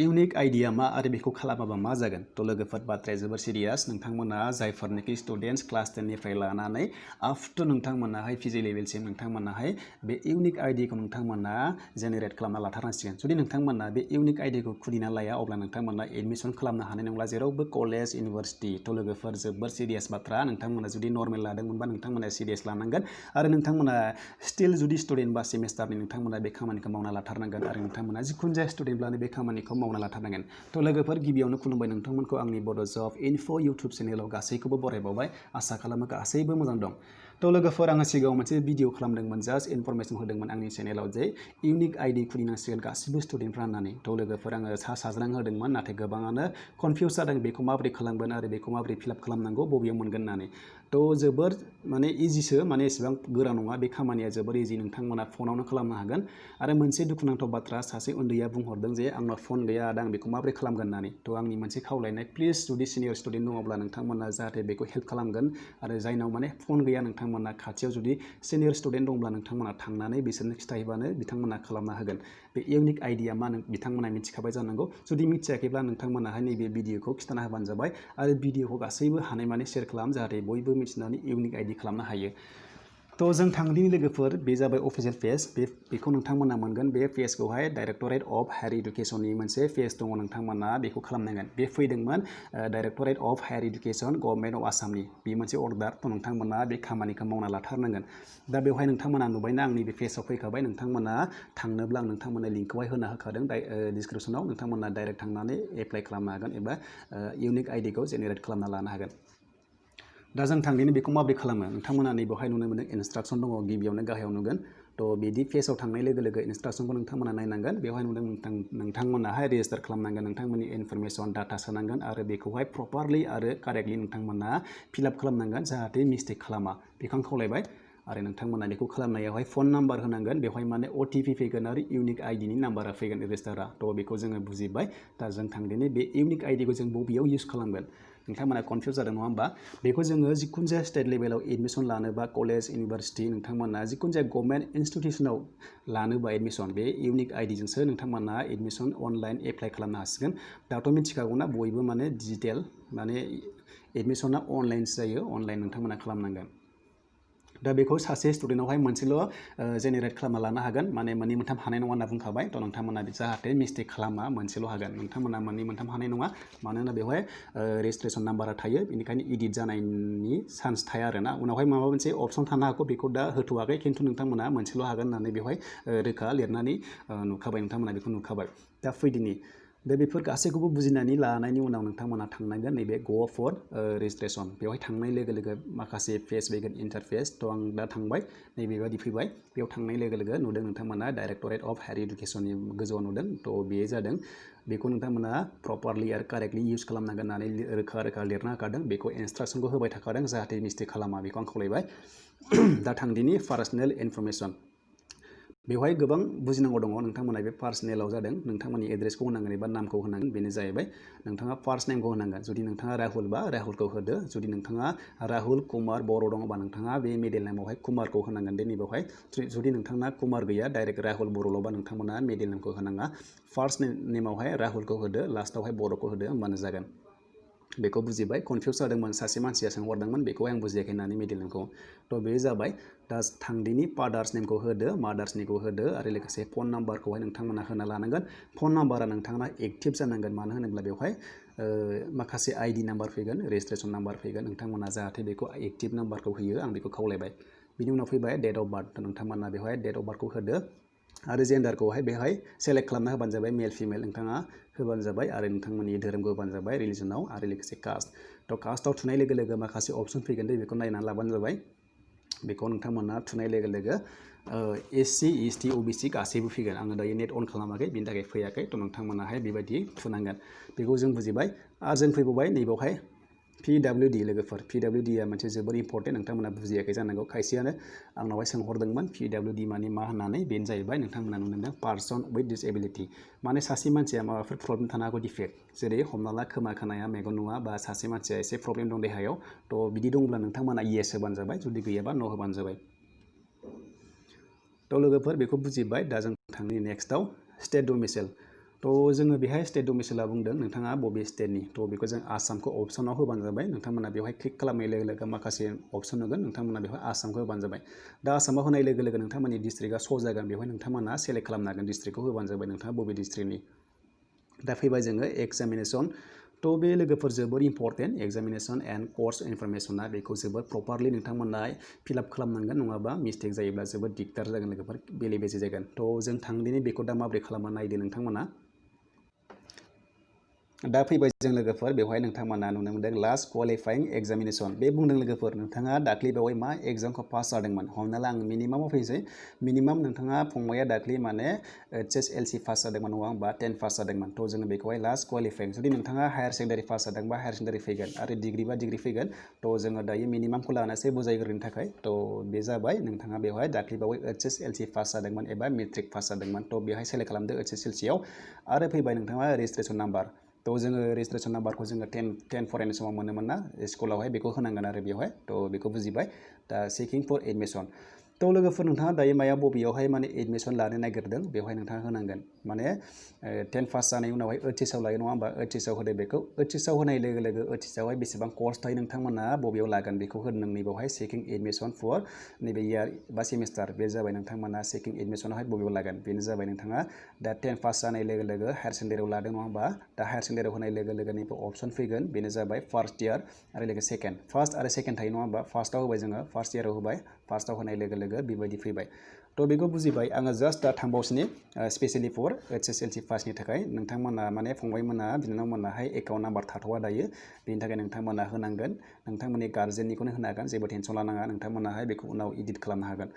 unique idea मा आरो बेखौ खालामाबा मा जागोन थ' लोगोफोर बाथ्राया जोबोर सिरियास नोंथांमोना जायफोरनोखि स्टुडेन्टस क्लास 10 निफ्राय लानानै आप टु नोंथांमोनाहाय पिजि लेभेलसिम नोंथांमोनाहाय बे इउनिक आइडिखौ नोंथांमोना जेनेरेट खालामना लाथारनांसिगोन जुदि नोंथांमोना बे इउनिक आइडिखौ खुलिना लाया अब्ला नोंथांमोना एडमिसन खालामनो हानाय नंला जेरावबो कलेज इउनिभारसिटि थ' लोगोफोर जोबोर सिरियास बाथ्रा नोंथांमोना जुदि नर्मेल लादोंमोनबा नोंथांमोना सिरियास लानांगोन आरो नोंथांमोना स्टिल जुदि स्टुडेन्ट बा सेमेस्टारनि नोंथांमोना बे खामानिखौ मावना लाथारनांगोन आरो नोंथांमोना जिखुनु जाया स्टुडेन्टब्लानो बे खामानिखौ मावना लाथारनांगोन थ' लोगोफोर गिबियावनो खुलुमबाय नोंथांमोनखौ आंनि बड' जब इनफो इउटुब चेनेलाव गासैखौबो बरायबावबाय आसा खालामो गासैबो मोजां दं थ' लोगोफोर आङो सिगाङाव मोनसे भिडिअ खालामदोंमोन जास्ट इनफरमेसन होदोंमोन आंनि चेनेलाव जे इउनिक आइडि खुलिनांसिगोन गासिबो स्टुडेन्टफ्रा होननानै थ' लोगोफोर आङो साज्रां होदोंमोन नाथाय गोबाङानो कनफिउस जादों बेखौ माबोरै खालामगोन आरो बेखौ माबोरै फिलआप खालामनांगौ बबेयाव मोनगोन होननानै थ' जोबोर माने इजिसो माने एसेबां गोरा नङा बे खामानिया जोबोर इजि नोंथांमोना फनावनो खालामनो हागोन आरो मोनसे दुखुनांथाव बाथ्रा सासे उन्दैया बुंहरदों जे आंनाव फन गैया आदा आं बेखौ माबोरै खालामगोन होननानै थ' आंनि मोनसे खावलायनाय प्लिज जुदि सिनियर स्टुडेन्ट दङब्ला नोंथांमोना जाहाथे बेखौ हेल्प खालामगोन आरो जायनाव माने फन गैया नोंथांमोना खाथियाव जुदि सिनियर स्टुडेन्ट दंब्ला नोंथांमोना थांनानै बिसोरनो खिथाहैबानो बिथांमोना खालामना होगोन बे इउनिक आइडिया मा बिथांमोना मिथिखाबाय जानांगौ जुदि मिथियाखैब्ला नोंथांमोनाहाय नैबे भिडिअखौ खिथाना होबानो जाबाय आरो भिडिअखौ गासैबो हानायमानि शेयार खालाम जाहाथे बयबो मिथिनानै इउनिक आइडि खालामनो हायो थ' जों थांदिनि लोगोफोर बे जाबाय अफिसियेल पेज बेखौ नोंथांमोना मोनगोन बे पेजखौहाय डाइरेक्टरेट अफ हायार इडुकेसननि मोनसे पेज दङ नोंथांमोना बेखौ खालामनांगोन बे फैदोंमोन directorate of higher education government of आसामनि बे मोनसे अर्डार थ' नोंथांमोना बे खामानिखौ मावना लाथारनांगोन दा बेवहाय नोंथांमोना नुबायना आंनि बे पेजाव फैखाबाय नोंथांमोना थांनोब्ला आं नोंथांमोननो लिंकखौहाय होना होखादों डिसक्रिपसनाव नोंथांमोना डाइरेक्ट थांनानै एप्लाइ खालामनो हागोन एबा इउनिक आइडिखौ जेनेरेट खालामना लानो हागोन दा जों थांदिनो बेखौ माबोरै खालामो नोंथांमोना नै बेवहाय नुनो मोनो इनस्ट्राक्सन दङ गिबियावनो गाहायाव नुगोन थ' बिदि पेजाव थांनाय लोगो लोगो इनस्ट्राक्सनखौ नोंथांमोना नायनांगोन बेवहाय नुदों नोंथांमोनाहाय रेजिस्टार खालामनांगोन नोंथांमोननि इनफरमेसन डाटा सोनांगोन आरो बेखौहाय प्रपारलि आरो कारेक्टलि नोंथांमोना फिलआप खालामनांगन जाहाथे मिस्टेक खालामा बेखौ आं खावलायबाय आरो नोंथांमोना बेखौ खालामनायावहाय फन नाम्बार होनांगोन बेवहाय माने अटिपि फैगोन आरो इउनिक आइडिनि नाम्बारा फैगोन रेजिस्टारा थ' बेखौ जोङो बुजिबाय दा जों थांदिनि बे इउनिक आइडिखौ जों बबेयाव इउज खालामगोन नोंथांमोना कनफिउज जादों नङा होमबा बेखौ जोङो जिखुनु जाया स्टेट लेभेलाव एडमिसन लानोबा कलेज इउनिभारसिटि नोंथांमोना जिखुनु जाया गभर्नमेन्ट इनस्टिटिउसनाव लानोबा एडमिसन बे इउनिक आइडिजोंसो नोंथांमोना एडमिसन अनलाइन एप्लाइ खालामनो हासिगोन दाथ' मिथिखागौना बयबो माने डिजिटेल माने एडमिसना अनलाइनसो जायो अनलाइन नोंथांमोना खालामनांगोन दा बेखौ सासे स्टुडेन्टआवहाय मोनसेल' जेनेरेट खालामना लानो हागोन माने मोननै मोनथाम हानाय नङा होनना बुंखाबाय थ' नोंथांमोना जाहाथे मिस्टेक खालामा मोनसेल' हागोन नोंथांमोना मोननै मोनथाम हानाय नङा मानोना बेवहाय रेजिस्ट्रेसन नाम्बारा थायो बेनिखायनो इडिट जानायनि चान्स थाया आरोना उनावहाय माबा मोनसे अपसन थानो हागौ बेखौ दा होथ'वाखै खिन्थु नोंथांमोना मोनसेल' हागोन होननानै बेवहाय रोखा लिरनानै नुखाबाय नोंथांमोना बेखौ नुखाबाय दा फैदिनि दा बेफोर गासैखौबो बुजिनानै लानायनि उनाव नोंथांमोना थांनांगोन नैबे गो फर रेजिस्ट्रेसन बेवहाय थांनाय लोगो लोगो माखासे पेज फैगोन इन्टारफेस थ' आं दा थांबाय नैबेबायदि फैबाय बेयाव थांनाय लोगो लोगो नुदों नोंथांमोना डाइरेक्टरेट अफ हायार इडुकेसननि गोजौआव नुदों थ' बेयो जादों बेखौ नोंथांमोना प्रपारलि आरो कारेक्टलि इउज खालामनांगोन होननानै रोखा रोखा लिरना होखादों बेखौ इनस्ट्राक्सनखौ होबाय थाखादों जाहाथे मिस्टेक खालामा बेखौ आं खावलायबाय दा थांदिनि पार्सनेल इनफरमेसन बेवहाय गोबां बुजिनांगौ दङ नोंथांमोना बे पार्सनेलाव जादों नोंथांमोननि एड्रेसखौ होनांगोन एबा नामखौ होनांगोन बेनो जाहैबाय नोंथाङा फार्स्ट नेमखौ होनांगोन जुदि नोंथाङा राहुल बा राहुलखौ होदो जुदि नोंथाङा राहुल कुमार बर' दङबा नोंथाङा बे मिडिल नेमावहाय कुमारखौ होनांगोन दे नैबेवहाय जुदि नोंथांना कुमार गैया डाइरेक्ट राहुल बर'ल'बा नोंथांमोना मिडिल नेमखौ होनाङा फार्स्ट नेमावहाय राहुलखौ होदो लास्टावहाय बर'खौ होदो होमबानो जागोन बेखौ बुजिबाय कनफिउस जादोंमोन सासे मानसिया सोंहरदोंमोन बेखौहाय आं बुजियाखै होननानै मिडिल नेमखौ थ' बे जाबाय दा थांदिनि फादार्स नेमखौ होदो मादार्सनिखौ होदो आरो लोगोसे फन नाम्बारखौहाय नोंथांमोना होना लानांगोन फन नाम्बारा नोंथांना एक्टिभ जानांगोन मानो होनोब्ला बेवहाय माखासे आइडि नाम्बार फैगोन रेजिस्ट्रेसन नाम्बार फैगोन नोंथांमोना जाहाथे बेखौ एक्टिभ नाम्बारखौ होयो आं बेखौ खावलायबाय बिनि उनाव फैबाय डेट अफ बार्थ नोंथांमोना बेवहाय डेट अफ बार्थखौ होदो आरो जेन्डारखौहाय बेवहाय सेलेक्ट खालामना होबानो जाबाय मेल फिमेल नोंथाङा होबानो जाबाय आरो नोंथांमोननि धोरोमखौ होबानो जाबाय रिलिजनाव आरो लोगोसे कास्ट थ' कास्टआव थुनाय लोगो लोगो माखासे अपसन फैगोन दे बेखौ नायनानै लाबानो जाबाय बेखौ नोंथांमोना थुनाय लोगो लोगो SC ST OBC गासैबो फैगोन आङो दायो नेट अन खालामाखै बिनि थाखाय फैयाखै थ' नोंथांमोनाहाय बेबायदि थुनांगोन बेखौ जों बुजिबाय आरो जों फैबावबाय नैबावहाय PWD लोगोफोर PWD आ मोनसे जोबोर इम्परटेन्ट नोंथांमोना बुजियाखै जानांगौ खायसेयानो आंनावहाय सोंहरदोंमोन PWD माने मा होननानै बेनो जाहैबाय नोंथांमोना नुनो मोनदों पार्सन विथ डिसेबिलिटि माने सासे मानसिया माबाफोर प्रब्लेम थानो हागौ डिफेक्ट जेरै हमना ला खोमा खोनाया मेगन नुवा बा सासे मानसिया एसे प्रब्लेम दं देहायाव थ' बिदि दंब्ला नोंथांमोना येस होबानो जाबाय जुदि गैयाबा न' होबानो जाबाय थ' लोगोफोर बेखौ बुजिबाय दा जों थांनि नेक्स्टआव स्टेट डमिसाइल तो जोङो बेहाय स्टेट डमिसाइला बुंदों नोंथाङा बबे स्टेटनि तो बेखौ जों आसामखौ अपसनाव होबानो जाबाय नोंथांमोना बेवहाय क्लिक खालामनाय लोगो लोगो माखासे अपसन नुगोन नोंथांमोना बेवहाय आसामखौ होबानो जाबाय दा आसामाव होनाय लोगो लोगो नोंथांमोननि डिस्ट्रिक्टआ श' जागोन बेवहाय नोंथांमोना सेलेक्ट खालामनो हागोन डिस्ट्रिक्टखौ होबानो जाबाय नोंथाङा बबे डिस्ट्रिक्टनि दा फैबाय जोङो एग्जामिनेसन तो बे लोगोफोर जोबोर इम्पर्टेन्ट एग्जामिनेसन एन्ड कर्स इनफरमेसना बेखौ जोबोर प्रपारलि नोंथांमोना फिलआप खालामनांगोन नङाबा मिस्टेक जायोब्ला जोबोर दिगदार जागोन लोगोफोर बेले बेजे जागोन तो जों थांदिनि बेखौ दा माबोरै खालामना नायदो नोंथांमोना दा फैबाय जों लोगोफोर बेवहाय नोंथांमोना नुनो मोनदों लास्ट क्वालिफाइं एग्जामिनेसन बे बुंदों लोगोफोर नोंथाङा दाख्लै बेवहाय मा एग्जामखौ पास जादोंमोन हमना ला आं मिनिमामाव फैनोसै मिनिमाम नोंथाङा फंबाया दाख्लै माने HSLC पास जादोंमोन नङा होमबा 10 पास जादोंमोन तो जोङो बेखौहाय लास्ट क्वालिफाइं जुदि नोंथाङा हायार सेकेन्डारि पास जादोंबा हायार सेकेन्डारि फैगोन आरो डिग्रि बा डिग्रि फैगोन तो जोङो दायो मिनिमामखौ लानोसै बुजायग्रोनो थाखाय तो बे जाबाय नोंथाङा बेवहाय दाख्लै बावै HSLC पास जादोंमोन एबा मेट्रिक पास जादोंमोन तो बेवहाय सेलेक्ट खालामदो HSLC आव आरो फैबाय नोंथाङा रेजिस्ट्रेसन नाम्बार तो जोङो रेजिस्ट्रेसन नाम्बारखौ जोङो 10 फरायनाय समाव मोनोमोन ना स्कुलावहाय बेखौ होनांगोन आरो बेवहाय तो बेखौ बुजिबाय दा चेकिं फर एडमिसन तो लोगोफोर नोंथाङा दायो मायाव बबेयावहाय माने एडमिसन लानो नागिरदों बेवहाय नोंथाङा होनांगोन माने 10 पास जानायनि उनावहाय OHS आव लायो नङा होमबा OHS आव होदो बेखौ OHS आव होनाय लोगो लोगो OHS आवहाय बेसेबां कर्स थायो नोंथांमोना बबेयाव लागोन बेखौ होदों नैबावहाय चेकिं एडमिसन फर नैबे इयार बा सेमिस्टार बे जाबाय नोंथांमोना चेकिं एडमिसनावहाय बबेयाव लागोन बेनो जाबाय नोंथाङा दा 10 पास जानाय लोगो लोगो हायार सेकेन्डारियाव लादों नङा होमबा दा हायार सेकेन्डारियाव होनाय लोगो लोगो नैबे अपसन फैगोन बेनो जाबाय फार्स्ट इयार आरो लोगो सेकेन्ड फार्स्ट आरो सेकेन्ड थायो नङा होमबा फार्स्टआव होबाय जोङो फार्स्ट इयाराव होबाय फार्स्टआव होनाय लोगो लोगो बेबायदि फैबाय तो बेखौ बुजिबाय आङो जास्ट दा थांबावसिनि स्पेसियेलि फर HSLC पासनि थाखाय नोंथांमोना माने फंबायमोना बिनानावमोनाहाय एकाउन्ट नाम्बार थाथ'वा दायो बेनि थाखाय नोंथांमोना होनांगोन नोंथांमोननि गार्जेननिखौनो होनो हागोन जेबो टेनसन लानाङा नोंथांमोनाहाय बेखौ उनाव एडिट खालामनो हागोन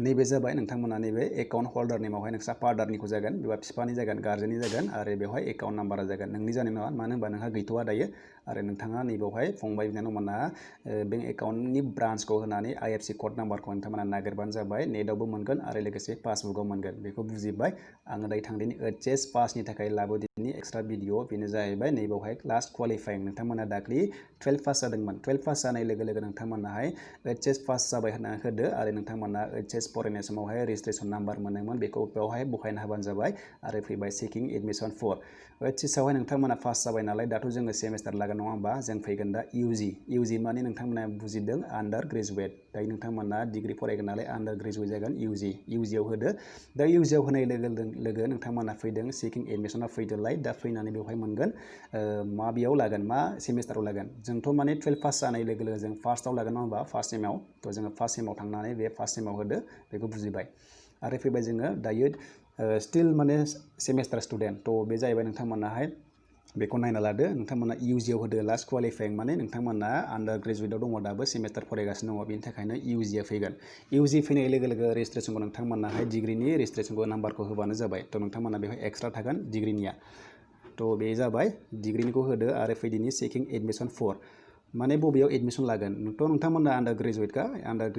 नैबे जाबाय नोंथांमोना नैबे एकाउन्ट हल्डार नेमावहाय नोंस्रा फादारनिखौ जागोन बेबा बिफानि जागोन गार्जेननि जागोन आरो बेवहाय एकाउन्ट नाम्बारा जागोन नोंनि जानाय नङा मानो होनबा नोंहा गैथ'वा दायो आरो नोंथाङा नैबावहाय फंबाय बिनानावमोना बेंक एकाउन्टनि ब्रान्चखौ होनानै IFSC कड नाम्बारखौ नोंथांमोना नागिरबानो जाबाय नेटआवबो मोनगोन आरो लोगोसे पासबुकआव मोनगोन बेखौ बुजिबाय आङो दायो थांदिनि HS पासनि थाखाय लाबोदिनि एक्सट्रा भिडिअ बेनो जाहैबाय नैबावहाय लास्ट क्वालिफाइं नोंथांमोना दाख्लि 12 पास जादोंमोन 12 पास जानाय लोगो लोगो नोंथांमोनाहाय HS पास जाबाय होनना होदो आरो नोंथांमोना HS फरायनाय समावहाय रेजिस्ट्रेसन नाम्बार मोनोमोन बेखौ बेवहाय बहायना होबानो जाबाय आरो फैबाय चेकिं एडमिसन फर HS आवहाय नोंथांमोना पास जाबाय नालाय दाथ' जोङो सेमिस्टार लागोन नङा होमबा जों फैगोन दा UG माने नोंथांमोना बुजिदों आन्डार ग्रेजुवेट दायो नोंथांमोना डिग्रि फरायगोन नालाय आन्डार ग्रेजुवेट जागोन UG आव होदो दा UG आव होनाय लोगो लोगो नोंथांमोना फैदों चेकिं एडमिसना फैदोलाय दा फैनानै बेवहाय मोनगोन माबेयाव लागोन मा सेमिस्टाराव लागोन जोंथ' माने 12 पास जानाय लोगो लोगो जों फार्स्टआव लागोन नङा होमबा फार्स्ट सेमाव थ' जोङो फार्स्ट सेमाव थांनानै बे फार्स्ट सेमाव होदो बेखौ बुजिबाय आरो फैबाय जोङो दायो स्टिल माने सेमिस्टार स्टुडेन्ट थ' बे जाहैबाय नोंथांमोनाहाय बेखौ नायना लादो नोंथांमोना UG आव होदो लास्ट क्वालिफाइं माने नोंथांमोना आन्डार ग्रेजुवेटआव दङ दाबो सेमिस्टार फरायगासिनो दङ बेनि थाखायनो UG आ फैगोन UG फैनाय लोगो लोगो रेजिस्ट्रेसनखौ नोंथांमोनाहाय डिग्रिनि रेजिस्ट्रेसनखौ नाम्बारखौ होबानो जाबाय थ' नोंथांमोना बेवहाय एक्सट्रा थागोन डिग्रिनिया थ' बे जाबाय डिग्रिनिखौ होदो आरो फैदिनि चेकिं एडमिसन फर माने बबेयाव एडमिसन लागोन नोंथांमोना आन्डार ग्रेजुवेटखा आन्डार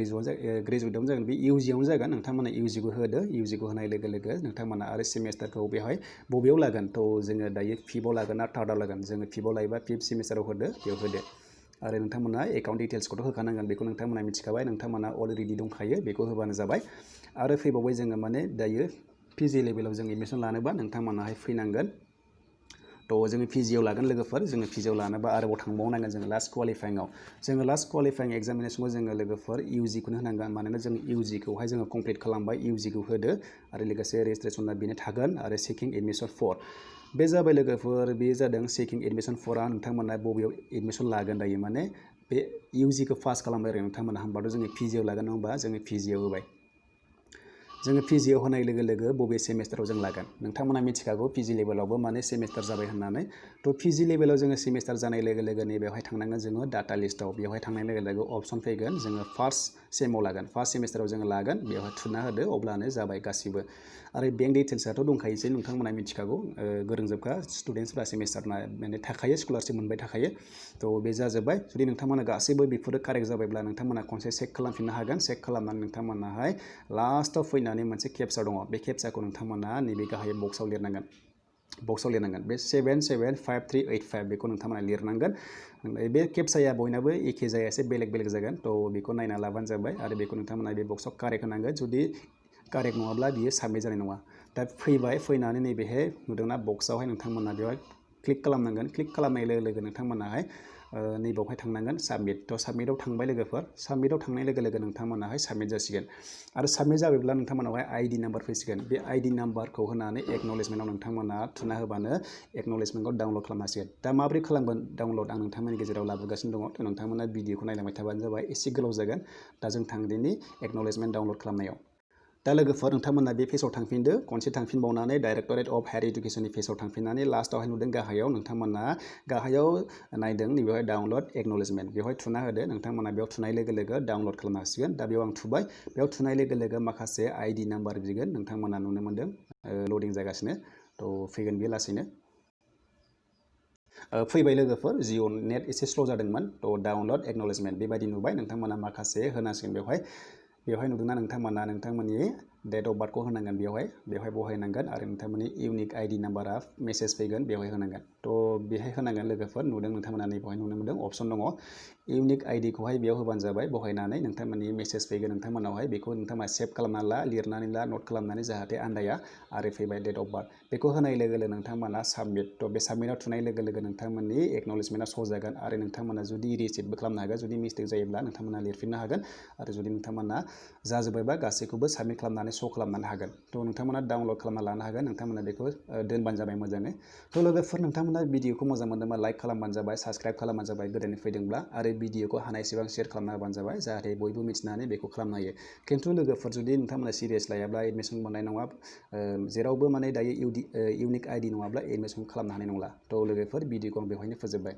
ग्रेजुवेटआवनो जागोन बे UG आवनो जागोन नोंथांमोना UG खौ होदो UG खौ होनाय लोगो लोगो नोंथांमोना आरो सेमिस्टारखौ बेवहाय बबेयाव लागोन थ' जोङो दायो फिफ्थआव लागोन ना थार्डआव लागोन जोङो फिफ्थआव लायोबा फिफ्थ सेमिस्टाराव होदो बेयाव होदो आरो नोंथांमोना एकाउन्ट डिटेल्सखौथ' होखानांगोन बेखौ नोंथांमोना मिथिखाबाय नोंथांमोना अलरेडि दंखायो बेखौ होबानो जाबाय आरो फैबावबाय जोङो माने दायो PG लेभेलाव जों एडमिसन लानोबा नोंथांमोनाहाय फैनांगोन थ' जोङो PG आव लागोन लोगोफोर जोङो PG आव लानोबा आरोबाव थांबावनांगोन जोङो लास्ट क्वालिफाइंआव जोङो लास्ट क्वालिफाइं एग्जामिनेसनखौ जोङो लोगोफोर UG खौनो होनांगोन मानोना जों UG खौहाय जोङो कमप्लिट खालामबाय UG खौ होदो आरो लोगोसे रेजिस्ट्रेसना बेनो थागोन आरो चेकिं एडमिसन फर बे जाबाय लोगोफोर बे जादों चेकिं एडमिसन फरा नोंथांमोना बबेयाव एडमिसन लागोन दायो माने बे UG खौ पास खालामबाय आरो नोंथांमोना होमबाथ' जोङो PG आव लागोन नङा होमबा जोङो PG आव होबाय जोङो PG आव होनाय लोगो लोगो बबे सेमिस्टाराव जों लागोन नोंथांमोना मिथिखागौ PG लेभेलावबो माने सेमिस्टार जाबाय होननानै थ' PG लेभेलाव जोङो सेमिस्टार जानाय लोगो लोगो बेवहाय थांनांगोन जोङो डाटा लिस्टआव बेवहाय थांनाय लोगो लोगो अपसन फैगोन जोङो फार्स्ट सेमाव लागोन फार्स्ट सेमिस्टाराव जोङो लागोन बेवहाय थुना होदो अब्लानो जाबाय गासिबो आरो बेंक डिटेल्सआथ' दंखायोसै नोंथांमोना मिथिखागौ गोरोंजोबखा स्टुडेन्टसफ्रा सेमिस्टारना माने थाखायो स्कलारशिप मोनबाय थाखायो थ' बे जाजोब्बाय जुदि नोंथांमोना गासैबो बेफोरो कारेक्ट जाबायब्ला नोंथांमोना खनसे चेक खालामफिननो हागोन चेक खालामनानै नोंथांमोनाहाय लास्टआव फैनानै मोनसे केपचा दङ बे केपचाखौ नोंथांमोना नैबे गाहाय बक्सआव लिरनांगोन बे 775385 बेखौ नोंथांमोना लिरनांगोन बे केपचाया बयनाबो एखे जाया एसे बेलेग बेलेग जागोन थ' बेखौ नायना लाबानो जाबाय आरो बेखौ नोंथांमोना बे बक्सआव कारेक्ट होनांगोन जुदि कारेक्ट नङाब्ला बियो साबमिट जानाय नङा दा फैबाय फैनानै नैबेहाय नुदोंना बक्सआवहाय नोंथांमोना बेवहाय क्लिक खालामनांगोन क्लिक खालामनाय लोगो लोगो नोंथांमोनाहाय नैबावहाय थांनांगोन साबमिट थ' साबमिटआव थांबाय लोगोफोर साबमिटआव थांनाय लोगो लोगो नोंथांमोनाहाय साबमिट जासिगोन आरो साबमिट जाबायब्ला नोंथांमोनावहाय आइडि नाम्बार फैसिगोन बे आइडि नाम्बारखौ होनानै एक्न'लेजमेन्टआव नोंथांमोना थुना होबानो एक्न'लेजमेन्टखौ डाउनलड खालामसिगोन दा माबोरै खालामगोन डाउनलड आं नोंथांमोननि गेजेराव लाबोगासिनो दङ थ' नोंथांमोना भिडिअखौ नायलांबाय थाबानो जाबाय एसे गोलाव जागोन दा जों थांदिनि एक्न'लेजमेन्ट डाउनलड खालामनायाव दा लोगोफोर नोंथांमोना बे पेजआव थांफिनदो खनसे थांफिनबावनानै डाइरेक्टरेट अफ हायार इडुकेसननि पेजआव थांफिननानै लास्टआवहाय नुदों गाहायाव नोंथांमोना गाहायाव नायदों नैबेवहाय डाउनलड एक्न'लेजमेन्ट बेवहाय थुना होदो नोंथांमोना बेयाव थुनाय लोगो लोगो डाउनलड खालामनो हासिगोन दा बेयाव आं थुबाय बेयाव थुनाय लोगो लोगो माखासे आइडि नाम्बार बिगोन नोंथांमोना नुनो मोन्दों लडिं जागासिनो थ' फैगोन बे लासैनो फैबाय लोगोफोर जिअ नेट एसे स्ल' जादोंमोन थ' डाउनलड एक्न'लेजमेन्ट बेबायदि नुबाय नोंथांमोना माखासे होनांसिगोन बेवहाय नुदोंना नोंथांमोना नोंथांमोननि डेट अफ बार्थखौ होनांगोन बेवहाय बहायनांगोन आरो नोंथांमोननि इउनिक आइडि नाम्बारा मेसेज फैगोन बेवहाय होनांगोन थ' बेहाय होनांगोन लोगोफोर नुदों नोंथांमोना नैबेवहाय नुनो मोन्दों अपसन दङ इउनिक आइडिखौहाय बेयाव होबानो जाबाय बहायनानै नोंथांमोननि मेसेज फैगोन नोंथांमोनावहाय बेखौ नोंथांमोना सेभ खालामना ला लिरनानै ला नट खालामनानै जाहाथे आन्दाया आरो फैबाय डेट अफ बार्थ बेखौ होनाय लोगो लोगो नोंथांमोना साबमिट थ' बे साबमिटआव थुनाय लोगो लोगो नोंथांमोननि एक्न'लेजमेन्टआ श' जागोन आरो नोंथांमोना जुदि रिसिभबो खालामनो हागोन जुदि मिस्टेक जायोब्ला नोंथांमोना लिरफिननो हागोन आरो जुदि नोंथांमोना जाजोब्बायबा गासैखौबो साबमिट खालामनानै श' खालामनो हागोन थ' नोंथांमोना डाउनलड खालामना लानो हागोन नोंथांमोना बेखौ दोनबानो जाबाय मोजाङै थ' लोगोफोर नोंथांमोना भिडिअखौ मोजां मोनदोंबा लाइक खालामबानो जाबाय साबस्क्राइब खालामबानो जाबाय गोदानै फैदोंब्ला आरो भिडिअखौ हानायसेबां शेयार खालामना होबानो जाबाय जाहाथे बयबो मिथिनानै बेखौ खालामनो हायो खिन्थु लोगोफोर जुदि नोंथांमोना सिरियास लायाब्ला एडमिसन मोननाय नङा जेरावबो माने दायो इउनिक आइडि नङाब्ला एडमिसन खालामनो हानाय नंला थ' लोगोफोर भिडिअखौ आं बेवहायनो फोजोबबाय